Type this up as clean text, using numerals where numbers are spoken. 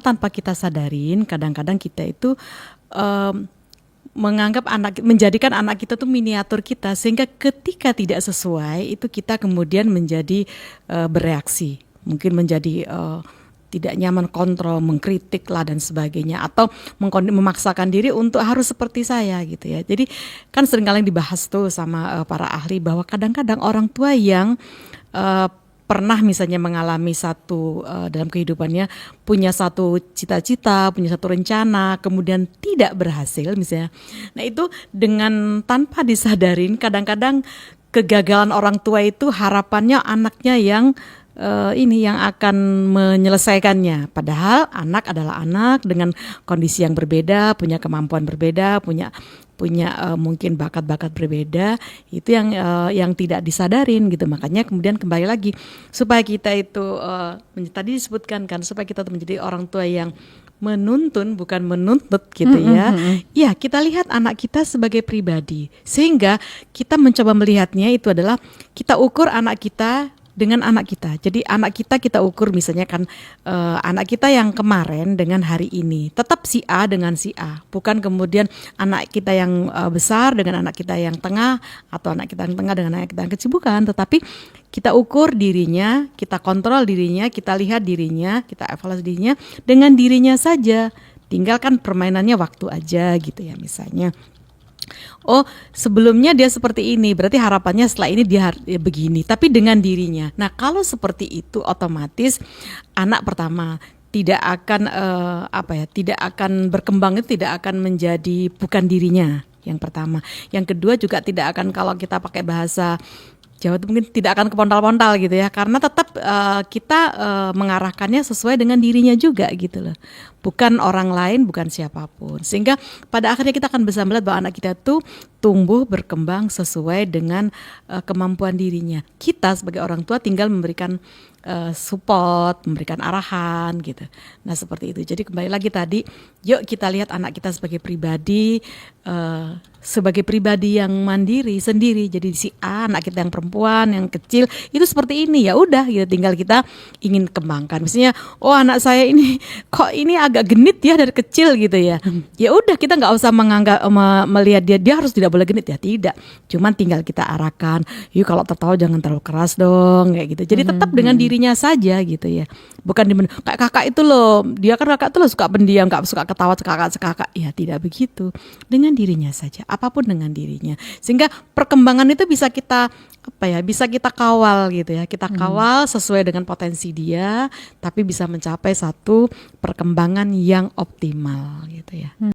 tanpa kita sadarin, kadang-kadang kita itu menjadikan anak kita tuh miniatur kita, sehingga ketika tidak sesuai itu kita kemudian menjadi bereaksi, mungkin menjadi tidak nyaman, kontrol, mengkritik lah dan sebagainya, atau memaksakan diri untuk harus seperti saya gitu ya. Jadi kan seringkali dibahas tuh sama para ahli bahwa kadang-kadang orang tua yang pernah misalnya mengalami satu dalam kehidupannya, punya satu cita-cita, punya satu rencana, kemudian tidak berhasil misalnya. Nah itu dengan tanpa disadarin, kadang-kadang kegagalan orang tua itu harapannya anaknya yang yang akan menyelesaikannya. Padahal anak adalah anak dengan kondisi yang berbeda, punya kemampuan berbeda, punya mungkin bakat-bakat berbeda. Itu yang tidak disadarin gitu. Makanya kemudian kembali lagi, supaya kita itu tadi disebutkan kan, supaya kita menjadi orang tua yang menuntun bukan menuntut gitu ya. Ya, kita lihat anak kita sebagai pribadi, sehingga kita mencoba melihatnya itu adalah kita ukur anak kita dengan anak kita. Jadi anak kita ukur misalnya kan anak kita yang kemarin dengan hari ini. Tetap si A dengan si A. Bukan kemudian anak kita yang besar dengan anak kita yang tengah, atau anak kita yang tengah dengan anak kita yang kecil, bukan. Tetapi kita ukur dirinya, kita kontrol dirinya, kita lihat dirinya, kita evaluasi dirinya dengan dirinya saja. Tinggalkan permainannya waktu aja gitu ya misalnya. Oh sebelumnya dia seperti ini, berarti harapannya setelah ini dia begini, tapi dengan dirinya. Nah kalau seperti itu otomatis anak pertama tidak akan tidak akan berkembang, itu tidak akan menjadi bukan dirinya. Yang pertama, yang kedua juga tidak akan, kalau kita pakai bahasa Jawa itu mungkin tidak akan kepontal-pontal gitu ya, karena tetap kita mengarahkannya sesuai dengan dirinya juga gitu loh, bukan orang lain, bukan siapapun. Sehingga pada akhirnya kita akan bisa melihat bahwa anak kita tuh tumbuh berkembang sesuai dengan kemampuan dirinya. Kita sebagai orang tua tinggal memberikan support, memberikan arahan gitu. Nah seperti itu. Jadi kembali lagi tadi, yuk kita lihat anak kita sebagai pribadi, sebagai pribadi yang mandiri sendiri. Jadi si A, anak kita yang perempuan, yang kecil itu seperti ini, ya udah gitu, tinggal kita ingin kembangkan. Misalnya, oh anak saya ini kok ini agak genit ya dari kecil gitu ya. Ya udah, kita nggak usah melihat dia harus tidak boleh genit ya, tidak. Cuman tinggal kita arahkan, yuk kalau tertawa jangan terlalu keras dong kayak gitu. Jadi tetap dengan dirinya saja gitu ya. Bukan kayak kakak itu loh, dia kan kakak itu loh suka pendiam, nggak suka ketawa sekakak. Ya tidak begitu. Dengan dirinya saja, apapun dengan dirinya. Sehingga perkembangan itu bisa kita bisa kita kawal gitu ya. Kita kawal sesuai dengan potensi dia, tapi bisa mencapai satu perkembangan yang optimal gitu ya.